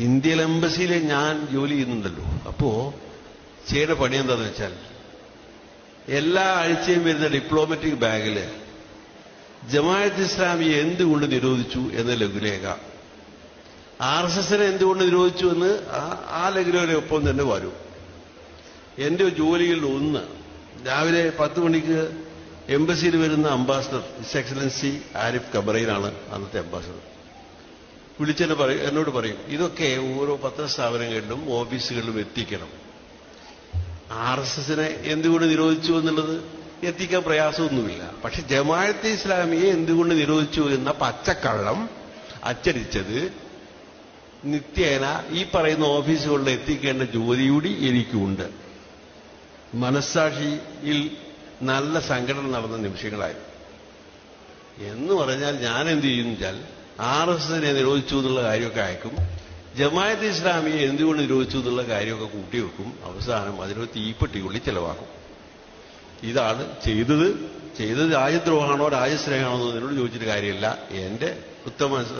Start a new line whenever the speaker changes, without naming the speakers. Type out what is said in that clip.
Indian എംബസിയിൽ ഞാൻ ജോലി ചെയ്യുന്നുണ്ടല്ലോ. അപ്പോ ചെയ്യേണ്ട പണി എന്താണെന്ന് വെച്ചാൽ എല്ലാ ആഴ്ചയും വരുന്ന ഡിപ്ലോമാറ്റിക് ബാഗില് ജമാഅത്ത് ഇസ്ലാമി എന്തുകൊണ്ട് നിരോധിച്ചു എന്ന ലഘുലേഖ, RSSനെ എന്തുകൊണ്ട് നിരോധിച്ചു എന്ന് ആ ലഘുലേഖയൊപ്പം തന്നെ വരും. എന്റെ ജോലിയിൽ ഒന്ന്, രാവിലെ 10 മണിക്ക് എംബസിയിൽ വരുന്ന അംബാസഡർ ഹിസ് എക്സലൻസി ആരിഫ് കബറയിലാണ് അന്നത്തെ അംബാസഡർ. വിളിച്ചെന്നെ എന്നോട് പറയും, ഇതൊക്കെ ഓരോ പത്രസ്ഥാപനങ്ങളിലും ഓഫീസുകളിലും എത്തിക്കണം. RSSനെ എന്തുകൊണ്ട് നിരോധിച്ചു എന്നുള്ളത് എത്തിക്കാൻ പ്രയാസമൊന്നുമില്ല. പക്ഷെ ജമാഅത്തെ ഇസ്ലാമിയെ എന്തുകൊണ്ട് നിരോധിച്ചു എന്ന പച്ചക്കള്ളം അച്ചടിച്ചത് നിത്യേന ഈ പറയുന്ന ഓഫീസുകളിൽ എത്തിക്കേണ്ട ജോലി കൂടി എനിക്കുണ്ട്. മനസ്സാക്ഷിയിൽ നല്ല സംഘടന നടന്ന നിമിഷങ്ങളായി. എന്ന് പറഞ്ഞാൽ ഞാൻ എന്ത് ചെയ്യുന്നുവെച്ചാൽ RSSനെ നിരോധിച്ചു എന്നുള്ള കാര്യമൊക്കെ അയക്കും, ജമാഅത്തെ ഇസ്ലാമിയെ എന്തുകൊണ്ട് നിരോധിച്ചു എന്നുള്ള കാര്യമൊക്കെ കൂട്ടിവെക്കും, അവസാനം അതിനൊരു തീപ്പെട്ടിക്കുള്ളി ചെലവാക്കും. ഇതാണ് ചെയ്തത്. രാജ്യദ്രോഹമാണോ രാജ്യസ്നേഹമാണോ എന്നോട് ചോദിച്ചിട്ട് കാര്യമില്ല. എന്റെ ഉത്തമ